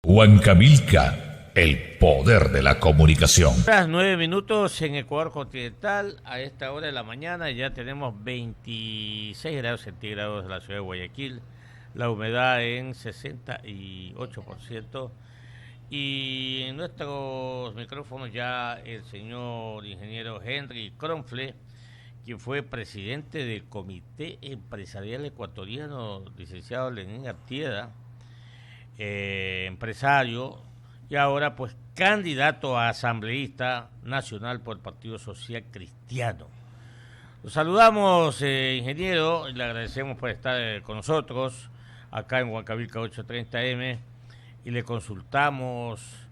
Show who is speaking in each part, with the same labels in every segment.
Speaker 1: Huancavelica, el poder de la comunicación.
Speaker 2: Las 9 minutos en Ecuador continental. A esta hora de la mañana ya tenemos 26 grados centígrados en la ciudad de Guayaquil, la humedad en 68%. Y en nuestros micrófonos ya el señor ingeniero Henry Kronfle, quien fue presidente del Comité Empresarial Ecuatoriano, licenciado Lenín Artieda, empresario, y ahora pues candidato a asambleísta nacional por el Partido Social Cristiano. Lo saludamos, ingeniero, y le agradecemos por estar con nosotros acá en Huancavelica 830M, y le consultamos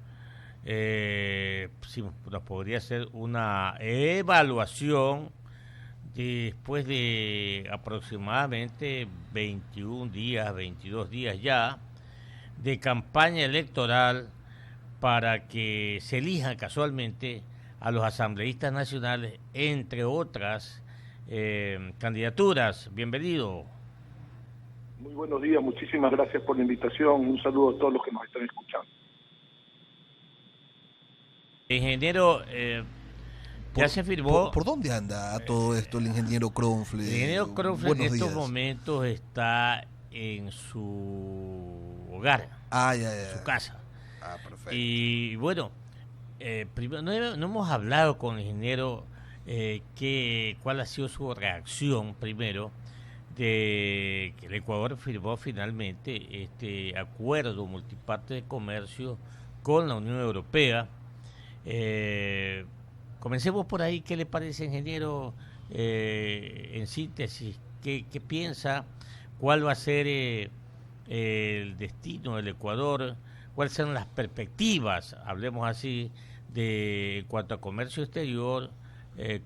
Speaker 2: si nos podría hacer una evaluación después de aproximadamente 21 días, 22 días ya, de campaña electoral para que se elijan casualmente a los asambleístas nacionales, entre otras candidaturas. Bienvenido.
Speaker 3: Muy buenos días, muchísimas gracias por la invitación. Un saludo a todos los que nos están escuchando.
Speaker 2: Ingeniero, ya se firmó.
Speaker 4: ¿Por dónde anda todo esto el ingeniero Kronfle?
Speaker 2: El ingeniero Kronfle en estos momentos está en su hogar, su casa.
Speaker 4: Perfecto.
Speaker 2: Y bueno, primero, no hemos hablado con el ingeniero cuál ha sido su reacción primero de que el Ecuador firmó finalmente este acuerdo multiparte de comercio con la Unión Europea. Comencemos por ahí. ¿Qué le parece, ingeniero, en síntesis? ¿Qué piensa? ¿Cuál va a ser el destino del Ecuador? ¿Cuáles son las perspectivas, hablemos así, en cuanto a comercio exterior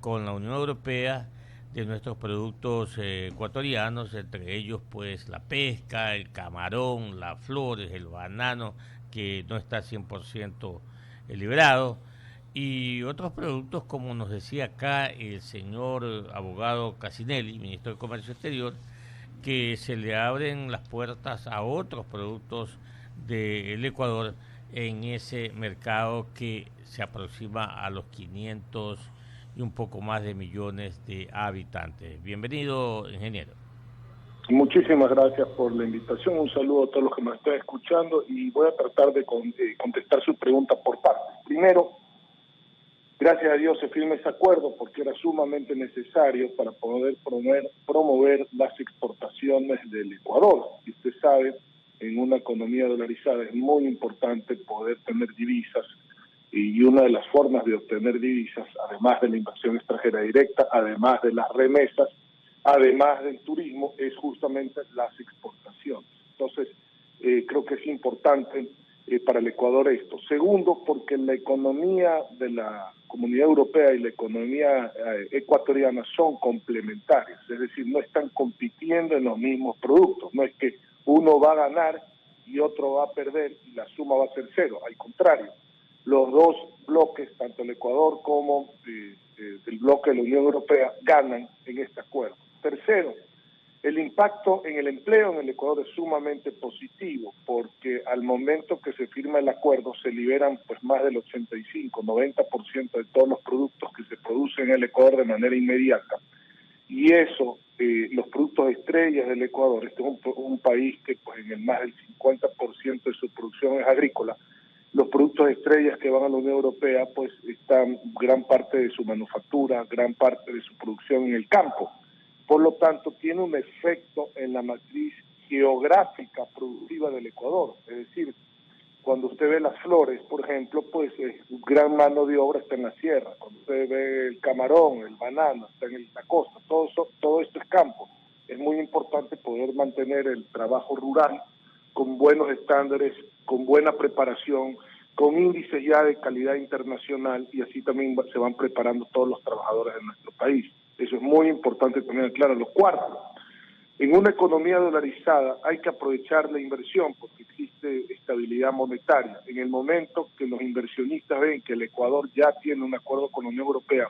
Speaker 2: con la Unión Europea, de nuestros productos ecuatorianos, entre ellos pues la pesca, el camarón, las flores, el banano, que no está 100% liberado, y otros productos, como nos decía acá el señor abogado Casinelli, ministro de Comercio Exterior, que se le abren las puertas a otros productos del Ecuador en ese mercado que se aproxima a los 500 y un poco más de millones de habitantes. Bienvenido, ingeniero.
Speaker 3: Muchísimas gracias por la invitación. Un saludo a todos los que nos están escuchando y voy a tratar de contestar su pregunta por partes. Primero, gracias a Dios se firma ese acuerdo porque era sumamente necesario para poder promover las exportaciones del Ecuador. Y usted sabe, en una economía dolarizada es muy importante poder tener divisas, y una de las formas de obtener divisas, además de la inversión extranjera directa, además de las remesas, además del turismo, es justamente las exportaciones. Entonces, creo que es importante para el Ecuador esto. Segundo, porque la economía de la Comunidad Europea y la economía ecuatoriana son complementarias, es decir, no están compitiendo en los mismos productos, no es que uno va a ganar y otro va a perder y la suma va a ser cero, al contrario. Los dos bloques, tanto el Ecuador como el bloque de la Unión Europea, ganan en este acuerdo. Tercero, el impacto en el empleo en el Ecuador es sumamente positivo, porque al momento que se firma el acuerdo se liberan pues más del 85-90% de todos los productos que se producen en el Ecuador de manera inmediata. Y eso, los productos estrellas del Ecuador, este es un país que pues en el más del 50% de su producción es agrícola. Los productos estrellas que van a la Unión Europea, pues están gran parte de su manufactura, gran parte de su producción en el campo. Por lo tanto, tiene un efecto en la matriz geográfica productiva del Ecuador. Es decir, cuando usted ve las flores, por ejemplo, pues gran mano de obra está en la sierra. Cuando usted ve el camarón, el banano, está en la costa. Todo esto es campo. Es muy importante poder mantener el trabajo rural con buenos estándares, con buena preparación, con índices ya de calidad internacional, y así también se van preparando todos los trabajadores de nuestro país. Eso es muy importante también aclararlo. Cuarto, en una economía dolarizada hay que aprovechar la inversión porque existe estabilidad monetaria. En el momento que los inversionistas ven que el Ecuador ya tiene un acuerdo con la Unión Europea,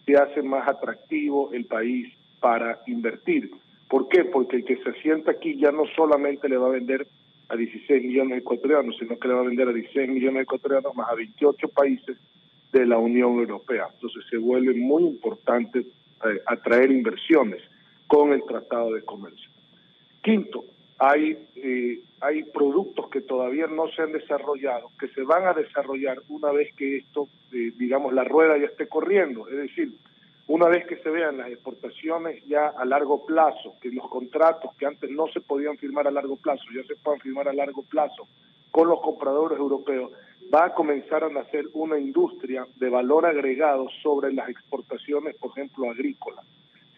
Speaker 3: se hace más atractivo el país para invertir. ¿Por qué? Porque el que se asienta aquí ya no solamente le va a vender a 16 millones de ecuatorianos, sino que le va a vender a 16 millones de ecuatorianos más a 28 países de la Unión Europea. Entonces se vuelve muy importante atraer inversiones con el Tratado de Comercio. Quinto, hay productos que todavía no se han desarrollado, que se van a desarrollar una vez que esto, digamos, la rueda ya esté corriendo. Es decir, una vez que se vean las exportaciones ya a largo plazo, que los contratos que antes no se podían firmar a largo plazo, ya se puedan firmar a largo plazo con los compradores europeos, va a comenzar a nacer una industria de valor agregado sobre las exportaciones, por ejemplo, agrícolas.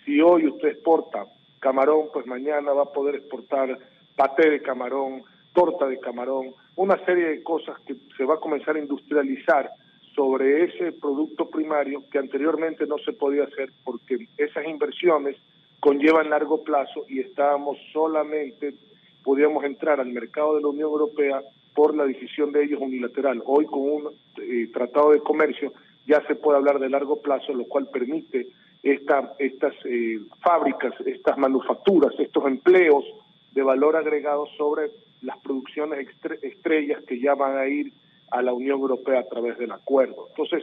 Speaker 3: Si hoy usted exporta camarón, pues mañana va a poder exportar paté de camarón, torta de camarón, una serie de cosas que se va a comenzar a industrializar sobre ese producto primario que anteriormente no se podía hacer porque esas inversiones conllevan largo plazo y podíamos entrar al mercado de la Unión Europea por la decisión de ellos unilateral. Hoy con un tratado de comercio ya se puede hablar de largo plazo, lo cual permite estas fábricas, estas manufacturas, estos empleos de valor agregado sobre las producciones estrellas que ya van a ir a la Unión Europea a través del acuerdo. Entonces,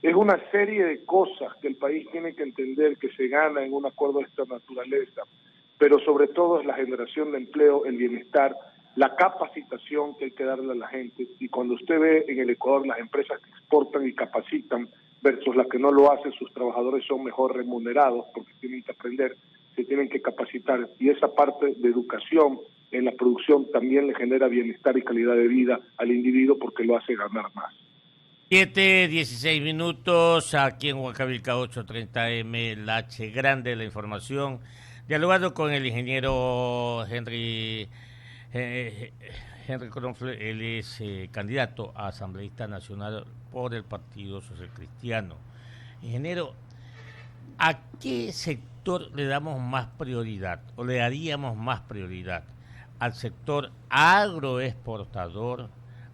Speaker 3: es una serie de cosas que el país tiene que entender que se gana en un acuerdo de esta naturaleza, pero sobre todo es la generación de empleo, el bienestar, la capacitación que hay que darle a la gente. Y cuando usted ve en el Ecuador las empresas que exportan y capacitan versus las que no lo hacen, sus trabajadores son mejor remunerados porque tienen que aprender, se tienen que capacitar, y esa parte de educación en la producción también le genera bienestar y calidad de vida al individuo porque lo hace ganar más.
Speaker 2: 7:16 minutos, aquí en Huancavelica 830M, la H grande de la información, dialogando con el ingeniero Henry Cronfle. Él es candidato a asambleísta nacional por el Partido Social Cristiano. Ingeniero, ¿a qué sector le damos más prioridad o le daríamos más prioridad? ¿Al sector agroexportador,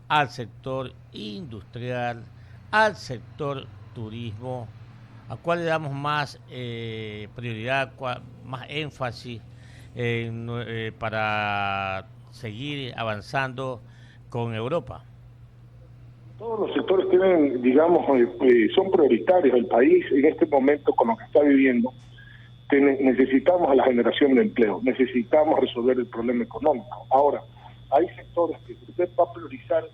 Speaker 2: al sector industrial, al sector turismo? ¿A cuál le damos más prioridad, más énfasis para seguir avanzando con Europa?
Speaker 3: Todos los sectores tienen, digamos, son prioritarios. El país en este momento, con lo que está viviendo, necesitamos a la generación de empleo, necesitamos resolver el problema económico. Ahora, hay sectores que usted va a priorizar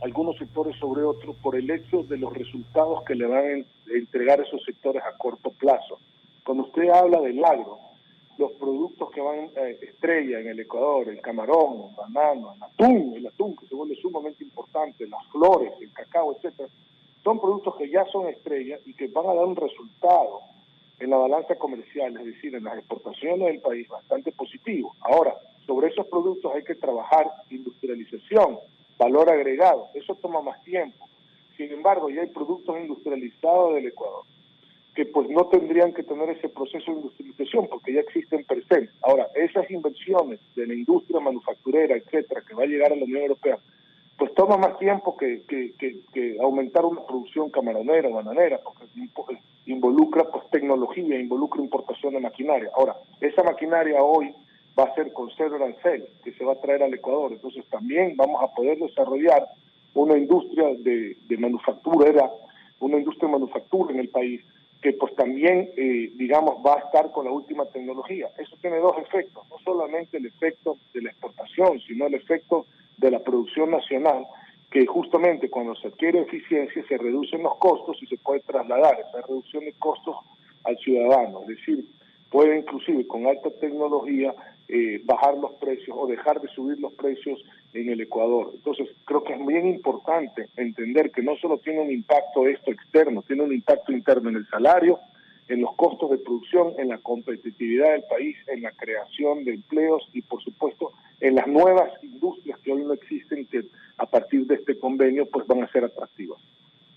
Speaker 3: algunos sectores sobre otros por el hecho de los resultados que le van a entregar esos sectores a corto plazo. Cuando usted habla del agro, los productos que van estrella en el Ecuador, el camarón, el banano, el atún que se vuelve sumamente importante, las flores, el cacao, etcétera, son productos que ya son estrellas y que van a dar un resultado en la balanza comercial, es decir, en las exportaciones del país, bastante positivo. Ahora, sobre esos productos hay que trabajar industrialización, valor agregado, eso toma más tiempo. Sin embargo, ya hay productos industrializados del Ecuador que pues no tendrían que tener ese proceso de industrialización porque ya existen per se. Ahora, esas inversiones de la industria manufacturera, etcétera, que va a llegar a la Unión Europea, pues toma más tiempo que aumentar una producción camaronera, bananera, porque involucra pues tecnología, involucra importación de maquinaria. Ahora, esa maquinaria hoy va a ser con cero arancel, que se va a traer al Ecuador, entonces también vamos a poder desarrollar una industria de manufactura, una industria de manufactura en el país, que pues también, digamos, va a estar con la última tecnología. Eso tiene dos efectos, no solamente el efecto de la exportación, sino el efecto de la producción nacional, que justamente cuando se adquiere eficiencia se reducen los costos y se puede trasladar esa reducción de costos al ciudadano, es decir, puede inclusive con alta tecnología bajar los precios o dejar de subir los precios en el Ecuador. Entonces creo que es bien importante entender que no solo tiene un impacto esto externo, tiene un impacto interno en el salario, en los costos de producción, en la competitividad del país, en la creación de empleos y por supuesto en las nuevas industrias que hoy no existen, que a partir de este convenio pues van a ser atractivas.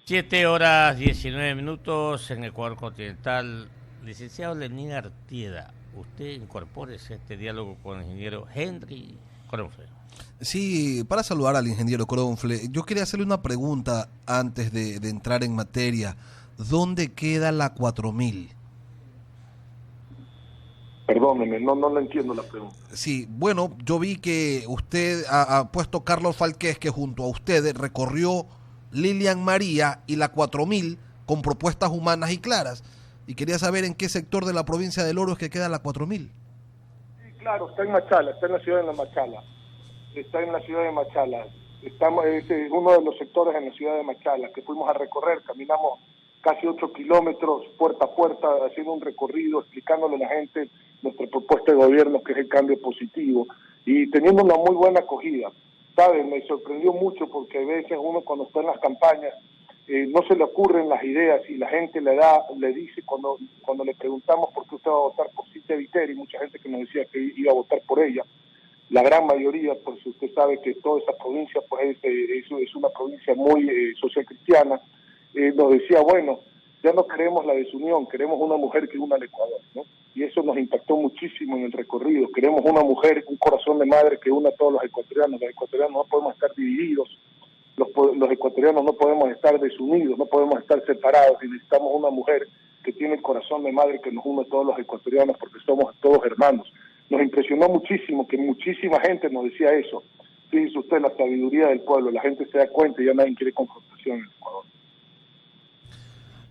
Speaker 2: 7:19 en Ecuador continental. Licenciado Lenín Artieda, usted incorpórese a este diálogo con el ingeniero Henry Cronfle.
Speaker 4: Sí, para saludar al ingeniero Cronfle, yo quería hacerle una pregunta antes de entrar en materia. ¿Dónde queda la 4000?
Speaker 3: Perdóneme, no entiendo la pregunta.
Speaker 4: Sí, bueno, yo vi que usted ha puesto Carlos Falqués, que junto a usted recorrió Lilian María y la 4000 con propuestas humanas y claras. Y quería saber en qué sector de la provincia del Oro es que queda la 4000.
Speaker 3: Sí, claro, está en Machala, está en la ciudad de Machala. Está en la ciudad de Machala. Este es uno de los sectores en la ciudad de Machala que fuimos a recorrer. Caminamos casi 8 kilómetros, puerta a puerta, haciendo un recorrido, explicándole a la gente nuestra propuesta de gobierno, que es el cambio positivo, y teniendo una muy buena acogida. ¿Saben? Me sorprendió mucho porque a veces uno cuando está en las campañas no se le ocurren las ideas y la gente le dice cuando le preguntamos por qué usted va a votar por Cintia Viteri, mucha gente que nos decía que iba a votar por ella. La gran mayoría, pues usted sabe que toda esa provincia pues es una provincia muy social cristiana, nos decía, bueno, ya no queremos la desunión, queremos una mujer que una al Ecuador, ¿no? Y eso nos impactó muchísimo en el recorrido. Queremos una mujer, un corazón de madre que una a todos los ecuatorianos. Los ecuatorianos no podemos estar divididos, los ecuatorianos no podemos estar desunidos, no podemos estar separados, y necesitamos una mujer que tiene el corazón de madre que nos une a todos los ecuatorianos porque somos todos hermanos. Nos impresionó muchísimo que muchísima gente nos decía eso. Fíjese usted la sabiduría del pueblo, la gente se da cuenta y ya nadie quiere confrontación en el Ecuador.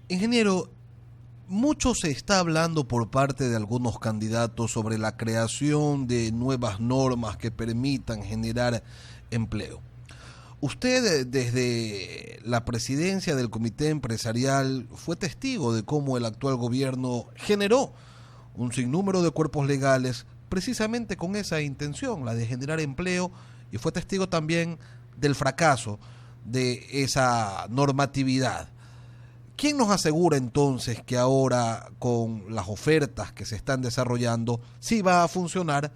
Speaker 4: Ingeniero, mucho se está hablando por parte de algunos candidatos sobre la creación de nuevas normas que permitan generar empleo. Usted, desde la presidencia del Comité Empresarial, fue testigo de cómo el actual gobierno generó un sinnúmero de cuerpos legales precisamente con esa intención, la de generar empleo, y fue testigo también del fracaso de esa normatividad. ¿Quién nos asegura entonces que ahora, con las ofertas que se están desarrollando, sí va a funcionar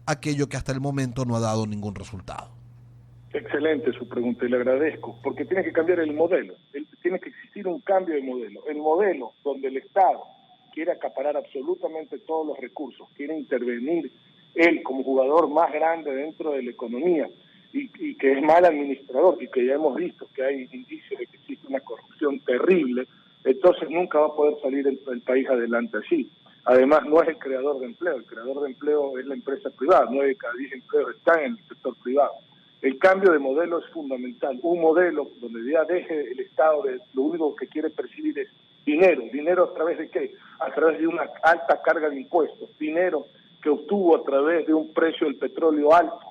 Speaker 4: aquello que hasta el momento no ha dado ningún resultado?
Speaker 3: Excelente su pregunta y le agradezco, porque tiene que cambiar el modelo, tiene que existir un cambio de modelo. El modelo donde el Estado quiere acaparar absolutamente todos los recursos, quiere intervenir él como jugador más grande dentro de la economía, y que es mal administrador, y que ya hemos visto que hay indicios de que existe una corrupción terrible, entonces nunca va a poder salir el país adelante así. Además, no es el creador de empleo, el creador de empleo es la empresa privada, 9 de cada 10 empleos están en el sector privado. El cambio de modelo es fundamental, un modelo donde ya deje el Estado lo único que quiere percibir es dinero a través de ¿qué? A través de una alta carga de impuestos, dinero que obtuvo a través de un precio del petróleo alto,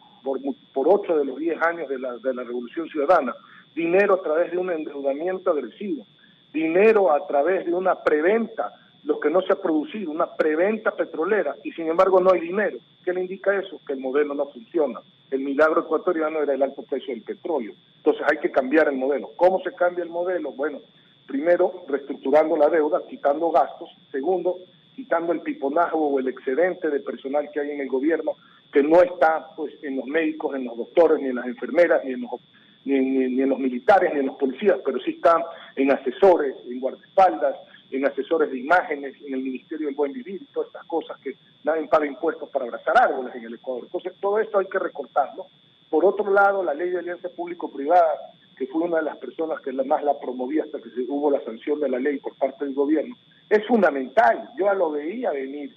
Speaker 3: por 8 de los 10 años de la Revolución Ciudadana, dinero a través de un endeudamiento agresivo, dinero a través de una preventa, lo que no se ha producido, una preventa petrolera, y sin embargo no hay dinero. ¿Qué le indica eso? Que el modelo no funciona. El milagro ecuatoriano era el alto precio del petróleo. Entonces hay que cambiar el modelo. ¿Cómo se cambia el modelo? Bueno, primero, reestructurando la deuda, quitando gastos. Segundo, quitando el piponaje o el excedente de personal que hay en el gobierno, que no está pues en los médicos, en los doctores, ni en las enfermeras, ni en los militares, ni en los policías, pero sí está en asesores, en guardaespaldas, en asesores de imágenes, en el Ministerio del Buen Vivir y todas estas cosas que nadie paga impuestos para abrazar árboles en el Ecuador. Entonces todo esto hay que recortarlo. Por otro lado, la ley de alianza público-privada, que fue una de las personas que más la promovía hasta que hubo la sanción de la ley por parte del gobierno, es fundamental. Yo ya lo veía venir.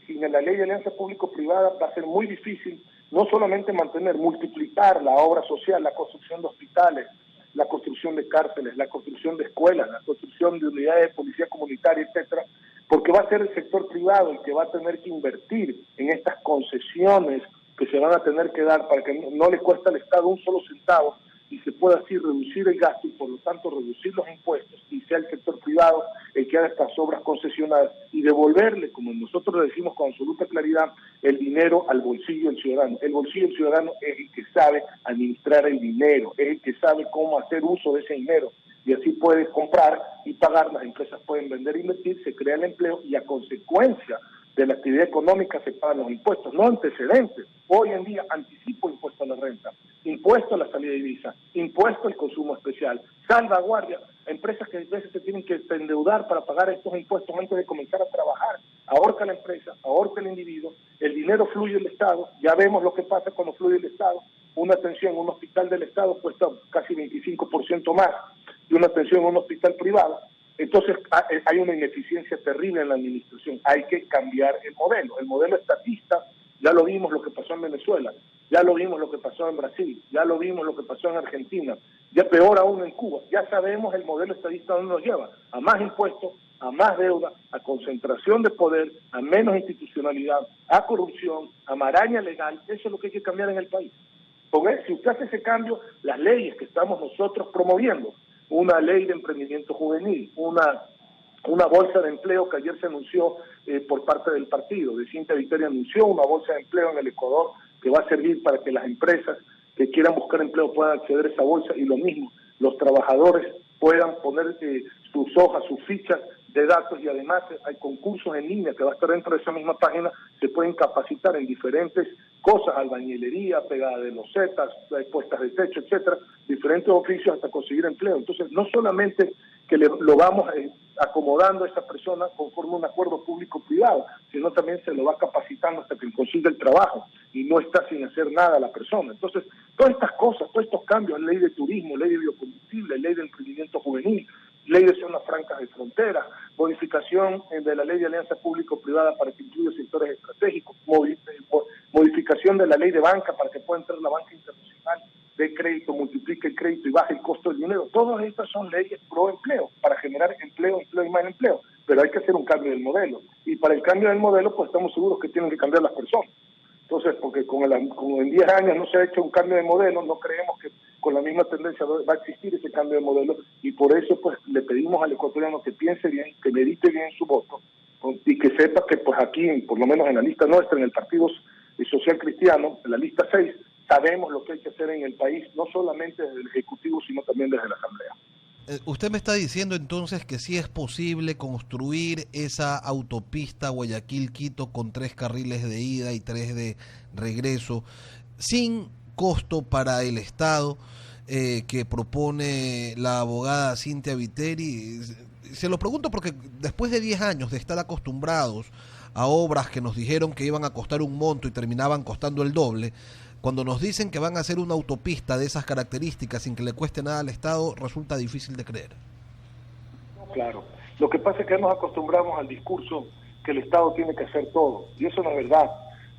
Speaker 3: Sin la ley de alianza público-privada va a ser muy difícil no solamente multiplicar la obra social, la construcción de hospitales, la construcción de cárceles, la construcción de escuelas, la construcción de unidades de policía comunitaria, etcétera, porque va a ser el sector privado el que va a tener que invertir en estas concesiones que se van a tener que dar para que no le cueste al Estado un solo centavo y se pueda así reducir el gasto y por lo tanto reducir los impuestos, y sea el sector privado el que haga estas obras concesionadas y devolverle, como nosotros le decimos con absoluta claridad, el dinero al bolsillo del ciudadano. El bolsillo del ciudadano es el que sabe administrar el dinero, es el que sabe cómo hacer uso de ese dinero, y así puede comprar y pagar, las empresas pueden vender e invertir, se crea el empleo y a consecuencia de la actividad económica se pagan los impuestos, no antecedentes. Hoy en día anticipo impuesto a la renta, impuesto a la salida de divisa, impuesto al consumo especial, salvaguardia, empresas que a veces se tienen que endeudar para pagar estos impuestos antes de comenzar a trabajar, ahorca la empresa, ahorca el individuo, el dinero fluye al Estado, ya vemos lo que pasa cuando fluye el Estado, una atención en un hospital del Estado cuesta casi 25% más de una atención en un hospital privado. Entonces hay una ineficiencia terrible en la administración. Hay que cambiar el modelo. El modelo estatista, ya lo vimos lo que pasó en Venezuela, ya lo vimos lo que pasó en Brasil, ya lo vimos lo que pasó en Argentina, ya peor aún en Cuba. Ya sabemos el modelo estadista a dónde nos lleva: a más impuestos, a más deuda, a concentración de poder, a menos institucionalidad, a corrupción, a maraña legal. Eso es lo que hay que cambiar en el país. Porque si usted hace ese cambio, las leyes que estamos nosotros promoviendo, una ley de emprendimiento juvenil, una bolsa de empleo que ayer se anunció por parte del partido, de Cintia Viteri anunció una bolsa de empleo en el Ecuador que va a servir para que las empresas que quieran buscar empleo puedan acceder a esa bolsa, y lo mismo, los trabajadores puedan poner sus hojas, sus fichas de datos, y además hay concursos en línea que va a estar dentro de esa misma página. Se pueden capacitar en diferentes cosas: albañilería, pegada de losetas, puestas de techo, etcétera, diferentes oficios hasta conseguir empleo. Entonces, no solamente que lo vamos acomodando a esa persona conforme un acuerdo público-privado, sino también se lo va capacitando hasta que consiga el trabajo y no está sin hacer nada la persona. Entonces, todas estas cosas, todos estos cambios, ley de turismo, ley de biocombustible, ley de emprendimiento juvenil, ley de zonas francas de frontera, modificación de la ley de alianza público-privada para que incluya sectores estratégicos, modificación de la ley de banca para que pueda entrar la banca internacional de crédito, multiplique el crédito y baje el costo del dinero. Todas estas son leyes pro empleo, para generar empleo, empleo y más empleo. Pero hay que hacer un cambio del modelo. Y para el cambio del modelo, pues estamos seguros que tienen que cambiar las personas. Entonces, porque como en 10 años no se ha hecho un cambio de modelo, no creemos que con la misma tendencia va a existir ese cambio de modelo, y por eso pues le pedimos al ecuatoriano que piense bien, que medite bien su voto, y que sepa que pues aquí, por lo menos en la lista nuestra, en el Partido Social Cristiano, en la lista 6, sabemos lo que hay que hacer en el país, no solamente desde el Ejecutivo, sino también desde la Asamblea.
Speaker 4: Usted me está diciendo entonces que sí es posible construir esa autopista Guayaquil-Quito con 3 carriles de ida y 3 de regreso, sin costo para el Estado, que propone la abogada Cintia Viteri. Se lo pregunto porque después de 10 años de estar acostumbrados a obras que nos dijeron que iban a costar un monto y terminaban costando el doble, cuando nos dicen que van a hacer una autopista de esas características sin que le cueste nada al Estado, resulta difícil de creer.
Speaker 3: Claro. Lo que pasa es que nos acostumbramos al discurso que el Estado tiene que hacer todo, y eso no es verdad.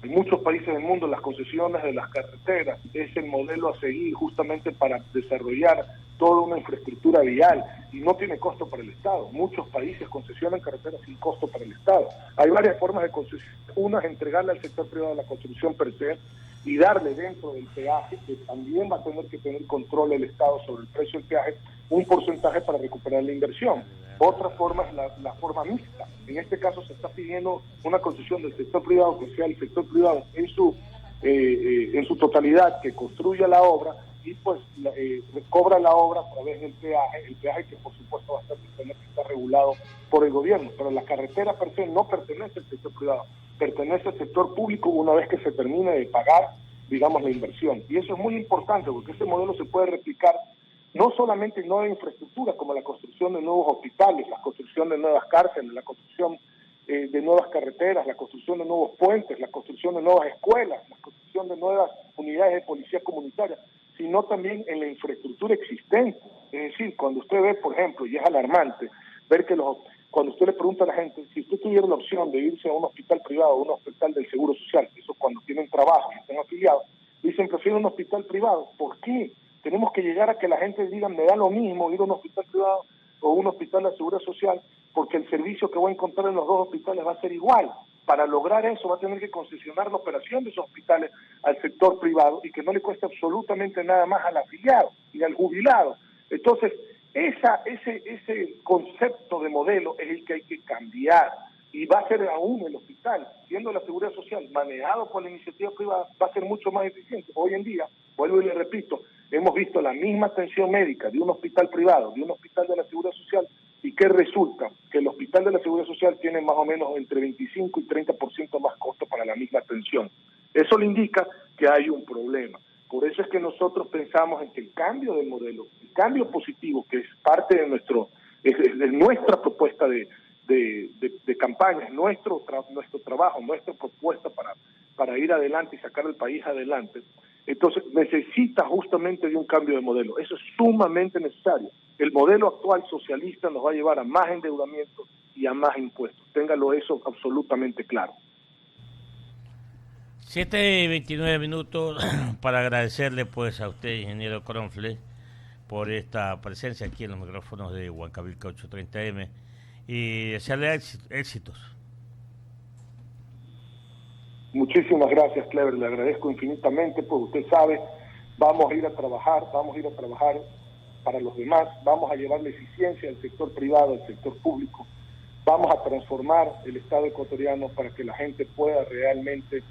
Speaker 3: En muchos países del mundo las concesiones de las carreteras es el modelo a seguir justamente para desarrollar toda una infraestructura vial, y no tiene costo para el Estado. Muchos países concesionan carreteras sin costo para el Estado. Hay varias formas de concesión. Una es entregarle al sector privado la construcción per se y darle dentro del peaje, que también va a tener que tener control el Estado sobre el precio del peaje, un porcentaje para recuperar la inversión. Otra forma es la forma mixta. En este caso se está pidiendo una concesión del sector privado, que sea el sector privado en su totalidad, que construya la obra y pues cobra la obra a través del peaje, el peaje que por supuesto va a tener que estar regulado por el gobierno, pero la carretera per se no pertenece al sector privado, pertenece al sector público una vez que se termine de pagar, digamos, la inversión. Y eso es muy importante porque ese modelo se puede replicar no solamente en nueva infraestructura, como la construcción de nuevos hospitales, la construcción de nuevas cárceles, la construcción de nuevas carreteras, la construcción de nuevos puentes, la construcción de nuevas escuelas, la construcción de nuevas unidades de policía comunitaria, sino también en la infraestructura existente. Es decir, cuando usted ve, por ejemplo, y es alarmante, ver que cuando usted le pregunta a la gente, si usted tuviera la opción de irse a un hospital privado o un hospital del Seguro Social, eso cuando tienen trabajo y están afiliados, dicen, prefiero un hospital privado. ¿Por qué? Tenemos que llegar a que la gente diga, me da lo mismo ir a un hospital privado o un hospital de la Seguridad Social, porque el servicio que voy a encontrar en los dos hospitales va a ser igual. Para lograr eso va a tener que concesionar la operación de esos hospitales al sector privado y que no le cueste absolutamente nada más al afiliado y al jubilado. Entonces, ese concepto de modelo es el que hay que cambiar, y va a ser aún el hospital, siendo la Seguridad Social manejado por la iniciativa privada, va a ser mucho más eficiente. Hoy en día, vuelvo y le repito, hemos visto la misma atención médica de un hospital privado, de un hospital de la Seguridad Social, y ¿qué resulta? Que el hospital de la Seguridad Social tiene más o menos entre 25 y 30% más costo para la misma atención. Eso le indica que hay un problema. Por eso es que nosotros pensamos en que el cambio del modelo, el cambio positivo, que es parte de nuestra propuesta de campaña, es nuestro trabajo, nuestra propuesta para ir adelante y sacar el país adelante, entonces necesita justamente de un cambio de modelo. Eso es sumamente necesario. El modelo actual socialista nos va a llevar a más endeudamiento y a más impuestos. Téngalo eso absolutamente claro.
Speaker 2: 7:29 minutos para agradecerle pues a usted, ingeniero Cronfle, por esta presencia aquí en los micrófonos de Huancavilca 830M y desearle éxitos.
Speaker 3: Muchísimas gracias, Clever, le agradezco infinitamente, pues usted sabe, vamos a ir a trabajar para los demás, vamos a llevar la eficiencia al sector privado, al sector público, vamos a transformar el Estado ecuatoriano para que la gente pueda realmente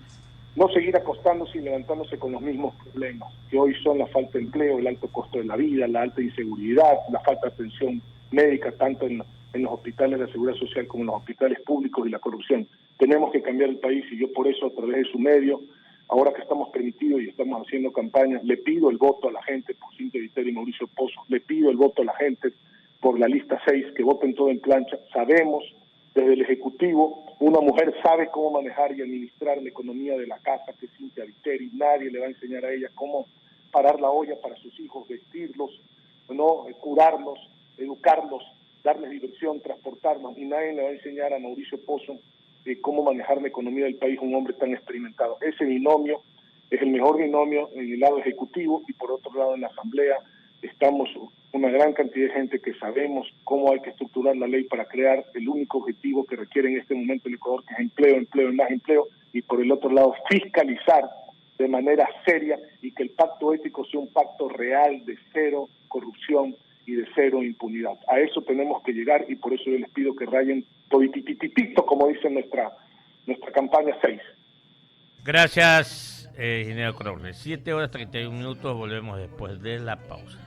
Speaker 3: no seguir acostándose y levantándose con los mismos problemas, que hoy son la falta de empleo, el alto costo de la vida, la alta inseguridad, la falta de atención médica, tanto en los hospitales de la Seguridad Social como en los hospitales públicos y la corrupción. Tenemos que cambiar el país y yo por eso, a través de su medio, ahora que estamos permitidos y estamos haciendo campañas, le pido el voto a la gente por Cintia Viteri y Mauricio Pozo, le pido el voto a la gente por la lista 6, que voten todo en plancha. Sabemos, desde el Ejecutivo, una mujer sabe cómo manejar y administrar la economía de la casa, que es Cintia Viteri. Nadie le va a enseñar a ella cómo parar la olla para sus hijos, vestirlos, no curarlos, educarlos, darles diversión, transportarlos, y nadie le va a enseñar a Mauricio Pozo cómo manejar la economía del país, un hombre tan experimentado. Ese binomio es el mejor binomio en el lado ejecutivo, y por otro lado en la Asamblea estamos una gran cantidad de gente que sabemos cómo hay que estructurar la ley para crear el único objetivo que requiere en este momento el Ecuador, que es empleo, empleo y más empleo, y por el otro lado fiscalizar de manera seria y que el pacto ético sea un pacto real de cero corrupción y de cero impunidad. A eso tenemos que llegar, y por eso yo les pido que rayen toditititito, como dice nuestra campaña 6.
Speaker 2: Gracias, ingeniero Cronfle. 7:31, volvemos después de la pausa.